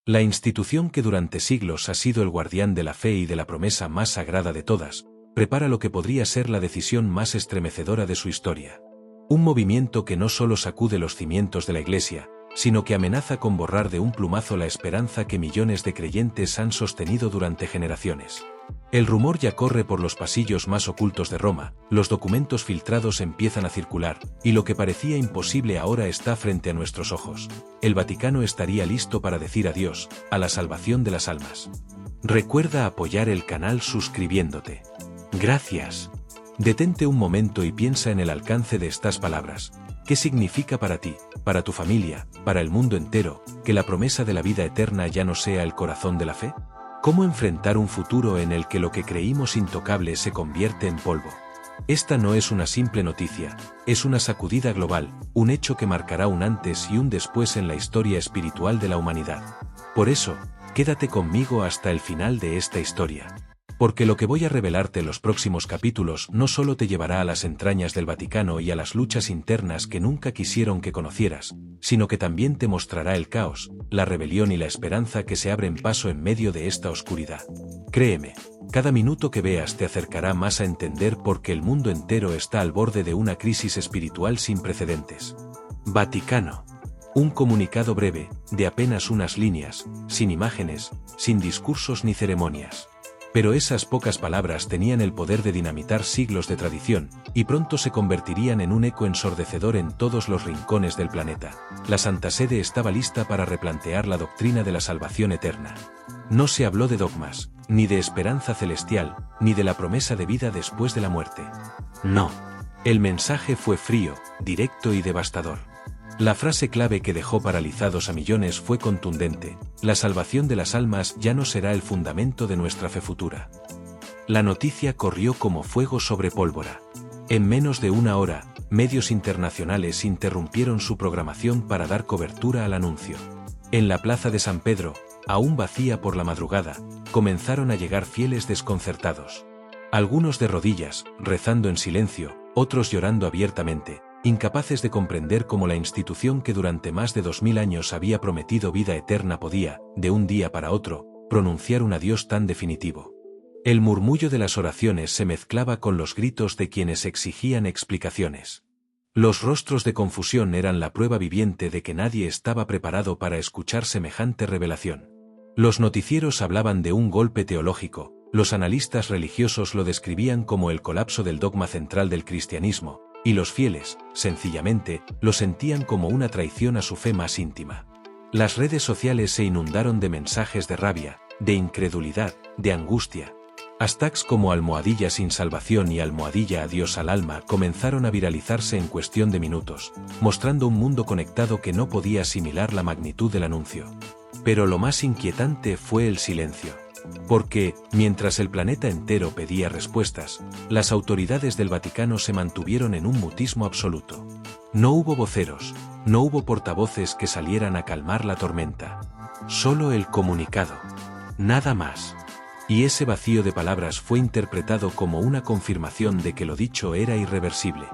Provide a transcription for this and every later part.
La institución que durante siglos ha sido el guardián de la fe y de la promesa más sagrada de todas, prepara lo que podría ser la decisión más estremecedora de su historia. Un movimiento que no solo sacude los cimientos de la Iglesia, sino que amenaza con borrar de un plumazo la esperanza que millones de creyentes han sostenido durante generaciones. El rumor ya corre por los pasillos más ocultos de Roma, los documentos filtrados empiezan a circular, y lo que parecía imposible ahora está frente a nuestros ojos. El Vaticano estaría listo para decir adiós a la salvación de las almas. Recuerda apoyar el canal suscribiéndote. Gracias. Detente un momento y piensa en el alcance de estas palabras. ¿Qué significa para ti, para tu familia, para el mundo entero, que la promesa de la vida eterna ya no sea el corazón de la fe? ¿Cómo enfrentar un futuro en el que lo que creímos intocable se convierte en polvo? Esta no es una simple noticia, es una sacudida global, un hecho que marcará un antes y un después en la historia espiritual de la humanidad. Por eso, quédate conmigo hasta el final de esta historia. Porque lo que voy a revelarte en los próximos capítulos no solo te llevará a las entrañas del Vaticano y a las luchas internas que nunca quisieron que conocieras, sino que también te mostrará el caos, la rebelión y la esperanza que se abren paso en medio de esta oscuridad. Créeme, cada minuto que veas te acercará más a entender por qué el mundo entero está al borde de una crisis espiritual sin precedentes. Vaticano. Un comunicado breve, de apenas unas líneas, sin imágenes, sin discursos ni ceremonias. Pero esas pocas palabras tenían el poder de dinamitar siglos de tradición, y pronto se convertirían en un eco ensordecedor en todos los rincones del planeta. La Santa Sede estaba lista para replantear la doctrina de la salvación eterna. No se habló de dogmas, ni de esperanza celestial, ni de la promesa de vida después de la muerte. No. El mensaje fue frío, directo y devastador. La frase clave que dejó paralizados a millones fue contundente: la salvación de las almas ya no será el fundamento de nuestra fe futura. La noticia corrió como fuego sobre pólvora. En menos de una hora, medios internacionales interrumpieron su programación para dar cobertura al anuncio. En la plaza de San Pedro, aún vacía por la madrugada, comenzaron a llegar fieles desconcertados. Algunos de rodillas, rezando en silencio, otros llorando abiertamente, incapaces de comprender cómo la institución que durante más de 2000 años había prometido vida eterna podía, de un día para otro, pronunciar un adiós tan definitivo. El murmullo de las oraciones se mezclaba con los gritos de quienes exigían explicaciones. Los rostros de confusión eran la prueba viviente de que nadie estaba preparado para escuchar semejante revelación. Los noticieros hablaban de un golpe teológico, los analistas religiosos lo describían como el colapso del dogma central del cristianismo, y los fieles, sencillamente, lo sentían como una traición a su fe más íntima. Las redes sociales se inundaron de mensajes de rabia, de incredulidad, de angustia. Hashtags como #sin salvación y #adiós al alma comenzaron a viralizarse en cuestión de minutos, mostrando un mundo conectado que no podía asimilar la magnitud del anuncio. Pero lo más inquietante fue el silencio. Porque, mientras el planeta entero pedía respuestas, las autoridades del Vaticano se mantuvieron en un mutismo absoluto. No hubo voceros, no hubo portavoces que salieran a calmar la tormenta. Solo el comunicado. Nada más. Y ese vacío de palabras fue interpretado como una confirmación de que lo dicho era irreversible.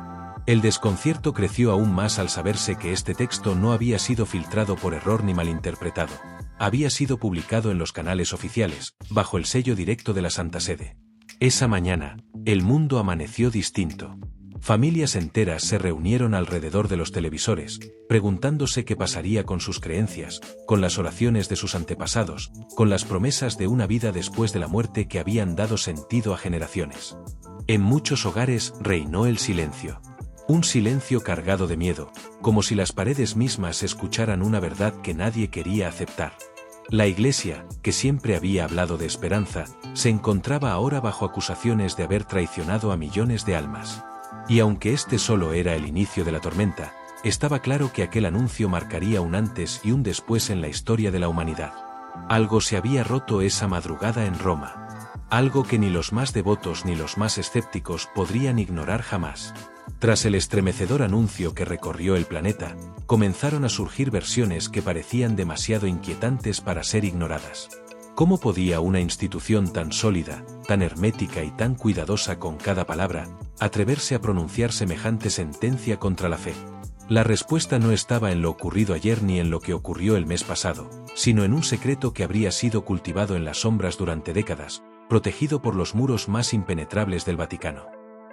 El desconcierto creció aún más al saberse que este texto no había sido filtrado por error ni malinterpretado. Había sido publicado en los canales oficiales, bajo el sello directo de la Santa Sede. Esa mañana, el mundo amaneció distinto. Familias enteras se reunieron alrededor de los televisores, preguntándose qué pasaría con sus creencias, con las oraciones de sus antepasados, con las promesas de una vida después de la muerte que habían dado sentido a generaciones. En muchos hogares reinó el silencio. Un silencio cargado de miedo, como si las paredes mismas escucharan una verdad que nadie quería aceptar. La Iglesia, que siempre había hablado de esperanza, se encontraba ahora bajo acusaciones de haber traicionado a millones de almas. Y aunque este solo era el inicio de la tormenta, estaba claro que aquel anuncio marcaría un antes y un después en la historia de la humanidad. Algo se había roto esa madrugada en Roma. Algo que ni los más devotos ni los más escépticos podrían ignorar jamás. Tras el estremecedor anuncio que recorrió el planeta, comenzaron a surgir versiones que parecían demasiado inquietantes para ser ignoradas. ¿Cómo podía una institución tan sólida, tan hermética y tan cuidadosa con cada palabra, atreverse a pronunciar semejante sentencia contra la fe? La respuesta no estaba en lo ocurrido ayer ni en lo que ocurrió el mes pasado, sino en un secreto que habría sido cultivado en las sombras durante décadas, protegido por los muros más impenetrables del Vaticano.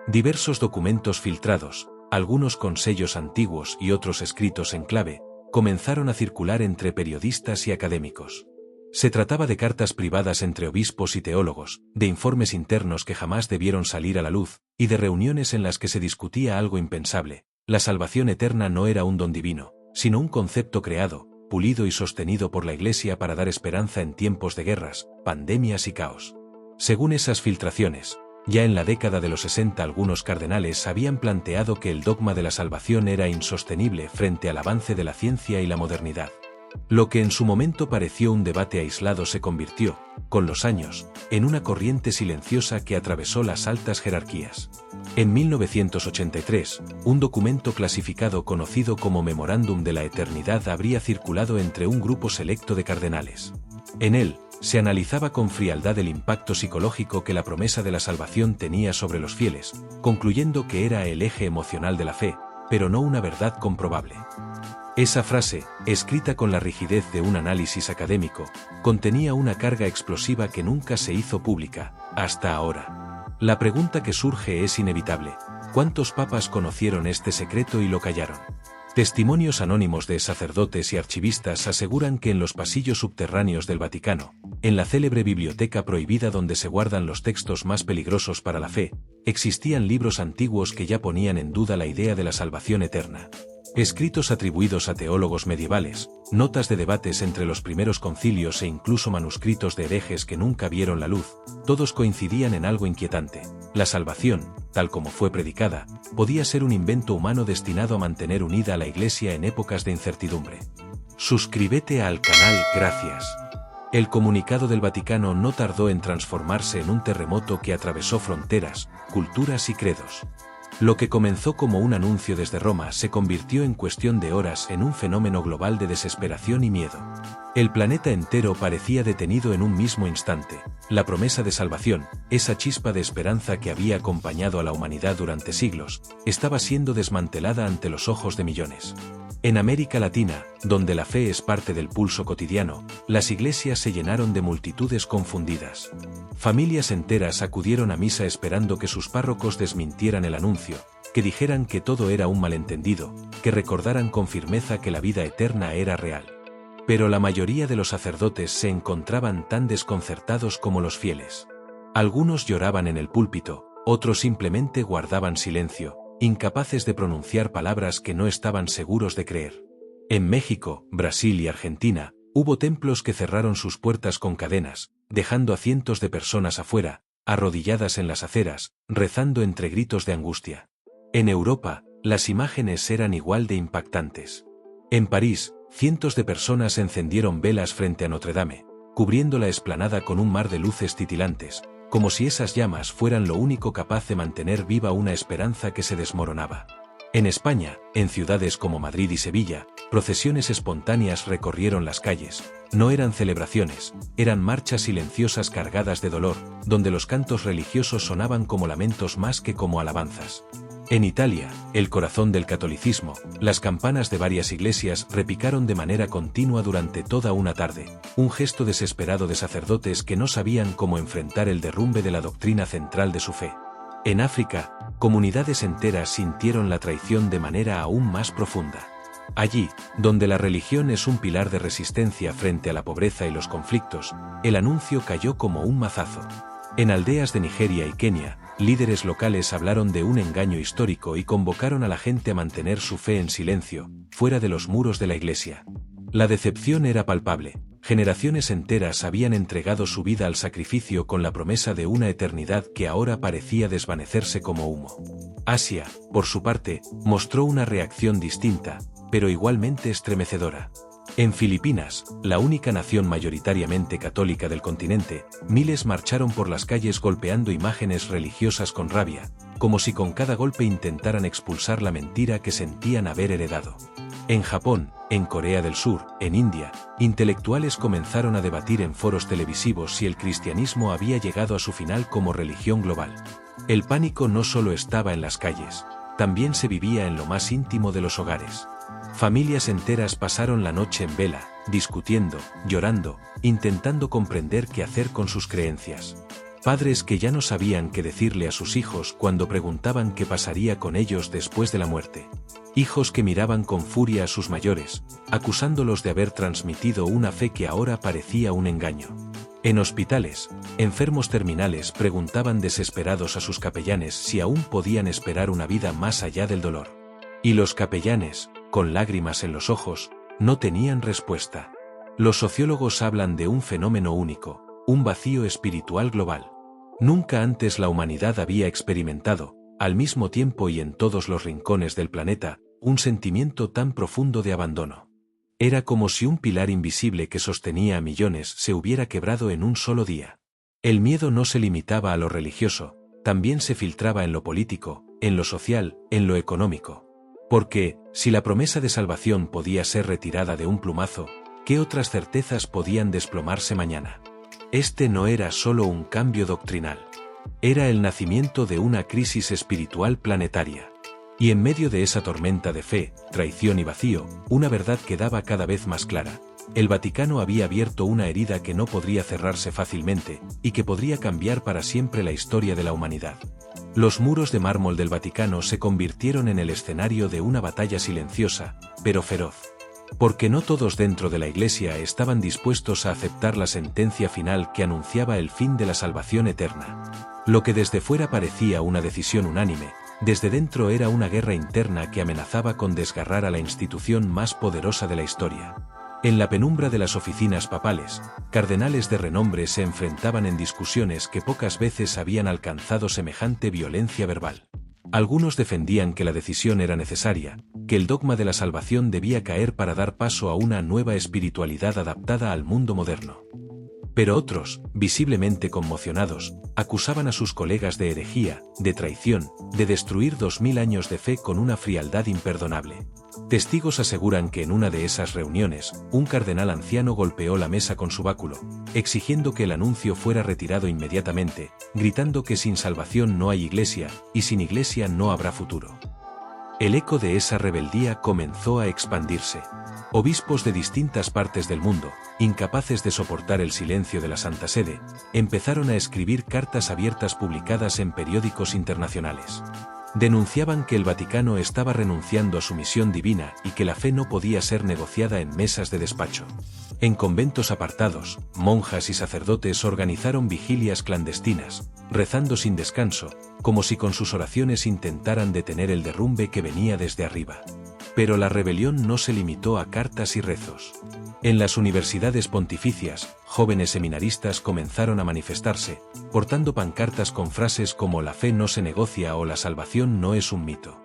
Diversos documentos filtrados, algunos con sellos antiguos y otros escritos en clave, comenzaron a circular entre periodistas y académicos. Se trataba de cartas privadas entre obispos y teólogos, de informes internos que jamás debieron salir a la luz, y de reuniones en las que se discutía algo impensable. La salvación eterna no era un don divino, sino un concepto creado, pulido y sostenido por la Iglesia para dar esperanza en tiempos de guerras, pandemias y caos. Según esas filtraciones, ya en la década de los 60 algunos cardenales habían planteado que el dogma de la salvación era insostenible frente al avance de la ciencia y la modernidad. Lo que en su momento pareció un debate aislado se convirtió, con los años, en una corriente silenciosa que atravesó las altas jerarquías. En 1983, un documento clasificado conocido como Memorándum de la Eternidad habría circulado entre un grupo selecto de cardenales. En él, se analizaba con frialdad el impacto psicológico que la promesa de la salvación tenía sobre los fieles, concluyendo que era el eje emocional de la fe, pero no una verdad comprobable. Esa frase, escrita con la rigidez de un análisis académico, contenía una carga explosiva que nunca se hizo pública, hasta ahora. La pregunta que surge es inevitable: ¿cuántos papas conocieron este secreto y lo callaron? Testimonios anónimos de sacerdotes y archivistas aseguran que en los pasillos subterráneos del Vaticano, en la célebre biblioteca prohibida donde se guardan los textos más peligrosos para la fe, existían libros antiguos que ya ponían en duda la idea de la salvación eterna. Escritos atribuidos a teólogos medievales, notas de debates entre los primeros concilios e incluso manuscritos de herejes que nunca vieron la luz, todos coincidían en algo inquietante: la salvación, tal como fue predicada, podía ser un invento humano destinado a mantener unida a la Iglesia en épocas de incertidumbre. Suscríbete al canal, gracias. El comunicado del Vaticano no tardó en transformarse en un terremoto que atravesó fronteras, culturas y credos. Lo que comenzó como un anuncio desde Roma se convirtió en cuestión de horas en un fenómeno global de desesperación y miedo. El planeta entero parecía detenido en un mismo instante. La promesa de salvación, esa chispa de esperanza que había acompañado a la humanidad durante siglos, estaba siendo desmantelada ante los ojos de millones. En América Latina, donde la fe es parte del pulso cotidiano, las iglesias se llenaron de multitudes confundidas. Familias enteras acudieron a misa esperando que sus párrocos desmintieran el anuncio, que dijeran que todo era un malentendido, que recordaran con firmeza que la vida eterna era real. Pero la mayoría de los sacerdotes se encontraban tan desconcertados como los fieles. Algunos lloraban en el púlpito, otros simplemente guardaban silencio, incapaces de pronunciar palabras que no estaban seguros de creer. En México, Brasil y Argentina, hubo templos que cerraron sus puertas con cadenas, dejando a cientos de personas afuera, arrodilladas en las aceras, rezando entre gritos de angustia. En Europa, las imágenes eran igual de impactantes. En París, cientos de personas encendieron velas frente a Notre Dame, cubriendo la explanada con un mar de luces titilantes, como si esas llamas fueran lo único capaz de mantener viva una esperanza que se desmoronaba. En España, en ciudades como Madrid y Sevilla, procesiones espontáneas recorrieron las calles. No eran celebraciones, eran marchas silenciosas cargadas de dolor, donde los cantos religiosos sonaban como lamentos más que como alabanzas. En Italia, el corazón del catolicismo, las campanas de varias iglesias repicaron de manera continua durante toda una tarde, un gesto desesperado de sacerdotes que no sabían cómo enfrentar el derrumbe de la doctrina central de su fe. En África, comunidades enteras sintieron la traición de manera aún más profunda. Allí, donde la religión es un pilar de resistencia frente a la pobreza y los conflictos, el anuncio cayó como un mazazo. En aldeas de Nigeria y Kenia, líderes locales hablaron de un engaño histórico y convocaron a la gente a mantener su fe en silencio, fuera de los muros de la iglesia. La decepción era palpable. Generaciones enteras habían entregado su vida al sacrificio con la promesa de una eternidad que ahora parecía desvanecerse como humo. Asia, por su parte, mostró una reacción distinta, pero igualmente estremecedora. En Filipinas, la única nación mayoritariamente católica del continente, miles marcharon por las calles golpeando imágenes religiosas con rabia, como si con cada golpe intentaran expulsar la mentira que sentían haber heredado. En Japón, en Corea del Sur, en India, intelectuales comenzaron a debatir en foros televisivos si el cristianismo había llegado a su final como religión global. El pánico no solo estaba en las calles. también se vivía en lo más íntimo de los hogares. Familias enteras pasaron la noche en vela, discutiendo, llorando, intentando comprender qué hacer con sus creencias. Padres que ya no sabían qué decirle a sus hijos cuando preguntaban qué pasaría con ellos después de la muerte. Hijos que miraban con furia a sus mayores, acusándolos de haber transmitido una fe que ahora parecía un engaño. En hospitales, enfermos terminales preguntaban desesperados a sus capellanes si aún podían esperar una vida más allá del dolor. Y los capellanes, con lágrimas en los ojos, no tenían respuesta. Los sociólogos hablan de un fenómeno único, un vacío espiritual global. Nunca antes la humanidad había experimentado, al mismo tiempo y en todos los rincones del planeta, un sentimiento tan profundo de abandono. Era como si un pilar invisible que sostenía a millones se hubiera quebrado en un solo día. El miedo no se limitaba a lo religioso, también se filtraba en lo político, en lo social, en lo económico. Porque, si la promesa de salvación podía ser retirada de un plumazo, ¿qué otras certezas podían desplomarse mañana? Este no era solo un cambio doctrinal. Era el nacimiento de una crisis espiritual planetaria. Y en medio de esa tormenta de fe, traición y vacío, una verdad quedaba cada vez más clara. El Vaticano había abierto una herida que no podría cerrarse fácilmente, y que podría cambiar para siempre la historia de la humanidad. Los muros de mármol del Vaticano se convirtieron en el escenario de una batalla silenciosa, pero feroz. Porque no todos dentro de la Iglesia estaban dispuestos a aceptar la sentencia final que anunciaba el fin de la salvación eterna. Lo que desde fuera parecía una decisión unánime, desde dentro era una guerra interna que amenazaba con desgarrar a la institución más poderosa de la historia. En la penumbra de las oficinas papales, cardenales de renombre se enfrentaban en discusiones que pocas veces habían alcanzado semejante violencia verbal. Algunos defendían que la decisión era necesaria, que el dogma de la salvación debía caer para dar paso a una nueva espiritualidad adaptada al mundo moderno. Pero otros, visiblemente conmocionados, acusaban a sus colegas de herejía, de traición, de destruir 2000 años de fe con una frialdad imperdonable. Testigos aseguran que en una de esas reuniones, un cardenal anciano golpeó la mesa con su báculo, exigiendo que el anuncio fuera retirado inmediatamente, gritando que sin salvación no hay iglesia, y sin iglesia no habrá futuro. El eco de esa rebeldía comenzó a expandirse. Obispos de distintas partes del mundo, incapaces de soportar el silencio de la Santa Sede, empezaron a escribir cartas abiertas publicadas en periódicos internacionales. Denunciaban que el Vaticano estaba renunciando a su misión divina y que la fe no podía ser negociada en mesas de despacho. En conventos apartados, monjas y sacerdotes organizaron vigilias clandestinas, rezando sin descanso, como si con sus oraciones intentaran detener el derrumbe que venía desde arriba. Pero la rebelión no se limitó a cartas y rezos. En las universidades pontificias, jóvenes seminaristas comenzaron a manifestarse, portando pancartas con frases como "la fe no se negocia" o "la salvación no es un mito".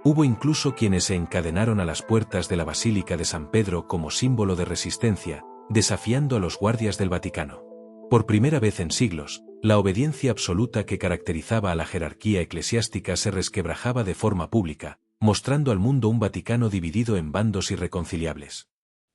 Hubo incluso quienes se encadenaron a las puertas de la Basílica de San Pedro como símbolo de resistencia, desafiando a los guardias del Vaticano. Por primera vez en siglos, la obediencia absoluta que caracterizaba a la jerarquía eclesiástica se resquebrajaba de forma pública, mostrando al mundo un Vaticano dividido en bandos irreconciliables.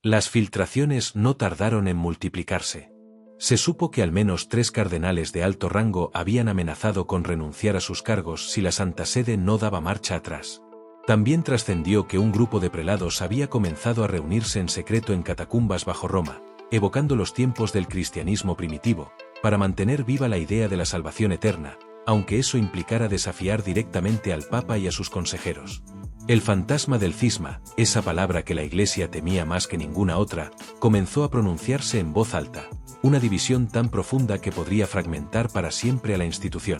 Las filtraciones no tardaron en multiplicarse. Se supo que al menos 3 cardenales de alto rango habían amenazado con renunciar a sus cargos si la Santa Sede no daba marcha atrás. También trascendió que un grupo de prelados había comenzado a reunirse en secreto en catacumbas bajo Roma, evocando los tiempos del cristianismo primitivo, para mantener viva la idea de la salvación eterna, aunque eso implicara desafiar directamente al Papa y a sus consejeros. El fantasma del cisma, esa palabra que la Iglesia temía más que ninguna otra, comenzó a pronunciarse en voz alta, una división tan profunda que podría fragmentar para siempre a la institución.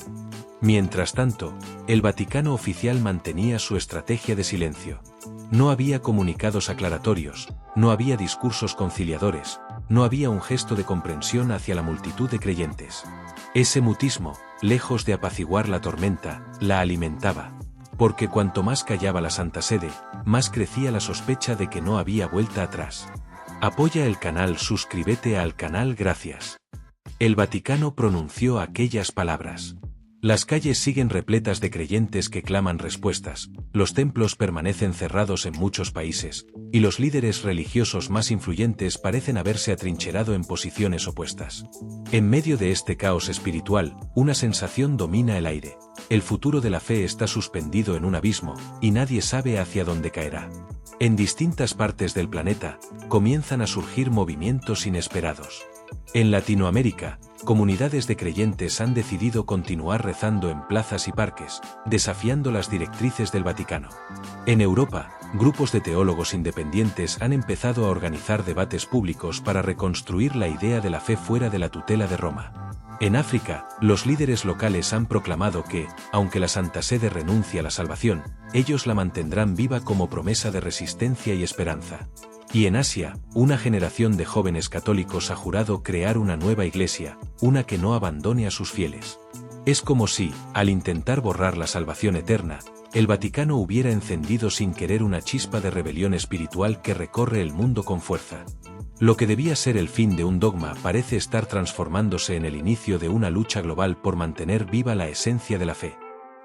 Mientras tanto, el Vaticano oficial mantenía su estrategia de silencio. No había comunicados aclaratorios, no había discursos conciliadores, no había un gesto de comprensión hacia la multitud de creyentes. Ese mutismo, lejos de apaciguar la tormenta, la alimentaba. Porque cuanto más callaba la Santa Sede, más crecía la sospecha de que no había vuelta atrás. Apoya el canal, suscríbete al canal, gracias. El Vaticano pronunció aquellas palabras. Las calles siguen repletas de creyentes que claman respuestas, los templos permanecen cerrados en muchos países, y los líderes religiosos más influyentes parecen haberse atrincherado en posiciones opuestas. En medio de este caos espiritual, una sensación domina el aire. El futuro de la fe está suspendido en un abismo, y nadie sabe hacia dónde caerá. En distintas partes del planeta, comienzan a surgir movimientos inesperados. En Latinoamérica, comunidades de creyentes han decidido continuar rezando en plazas y parques, desafiando las directrices del Vaticano. En Europa, grupos de teólogos independientes han empezado a organizar debates públicos para reconstruir la idea de la fe fuera de la tutela de Roma. En África, los líderes locales han proclamado que, aunque la Santa Sede renuncia a la salvación, ellos la mantendrán viva como promesa de resistencia y esperanza. Y en Asia, una generación de jóvenes católicos ha jurado crear una nueva iglesia, una que no abandone a sus fieles. Es como si, al intentar borrar la salvación eterna, el Vaticano hubiera encendido sin querer una chispa de rebelión espiritual que recorre el mundo con fuerza. Lo que debía ser el fin de un dogma parece estar transformándose en el inicio de una lucha global por mantener viva la esencia de la fe.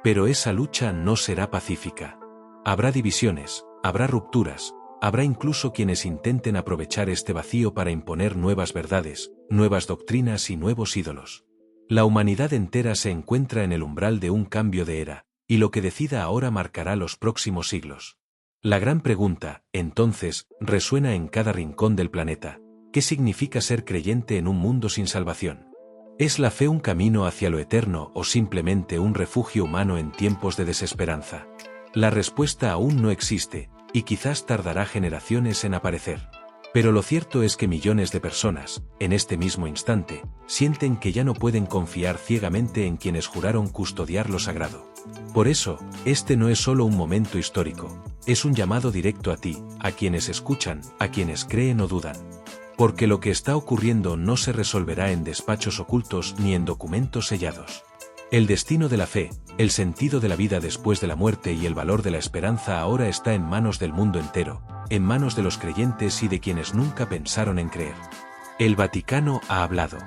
Pero esa lucha no será pacífica. Habrá divisiones, habrá rupturas, habrá incluso quienes intenten aprovechar este vacío para imponer nuevas verdades, nuevas doctrinas y nuevos ídolos. La humanidad entera se encuentra en el umbral de un cambio de era, y lo que decida ahora marcará los próximos siglos. La gran pregunta, entonces, resuena en cada rincón del planeta: ¿qué significa ser creyente en un mundo sin salvación? ¿Es la fe un camino hacia lo eterno o simplemente un refugio humano en tiempos de desesperanza? La respuesta aún no existe, y quizás tardará generaciones en aparecer. Pero lo cierto es que millones de personas, en este mismo instante, sienten que ya no pueden confiar ciegamente en quienes juraron custodiar lo sagrado. Por eso, este no es solo un momento histórico, es un llamado directo a ti, a quienes escuchan, a quienes creen o dudan. Porque lo que está ocurriendo no se resolverá en despachos ocultos ni en documentos sellados. El destino de la fe, el sentido de la vida después de la muerte y el valor de la esperanza ahora está en manos del mundo entero, en manos de los creyentes y de quienes nunca pensaron en creer. El Vaticano ha hablado.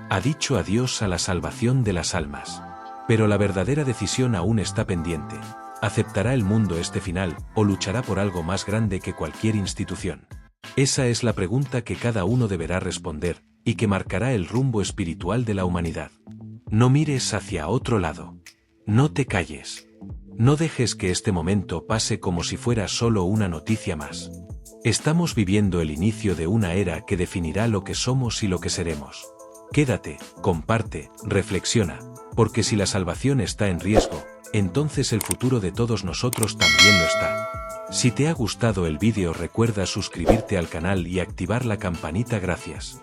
Ha dicho adiós a la salvación de las almas. Pero la verdadera decisión aún está pendiente. ¿Aceptará el mundo este final, o luchará por algo más grande que cualquier institución? Esa es la pregunta que cada uno deberá responder, y que marcará el rumbo espiritual de la humanidad. No mires hacia otro lado. No te calles. No dejes que este momento pase como si fuera solo una noticia más. Estamos viviendo el inicio de una era que definirá lo que somos y lo que seremos. Quédate, comparte, reflexiona, porque si la salvación está en riesgo, entonces el futuro de todos nosotros también lo está. Si te ha gustado el vídeo, recuerda suscribirte al canal y activar la campanita. Gracias.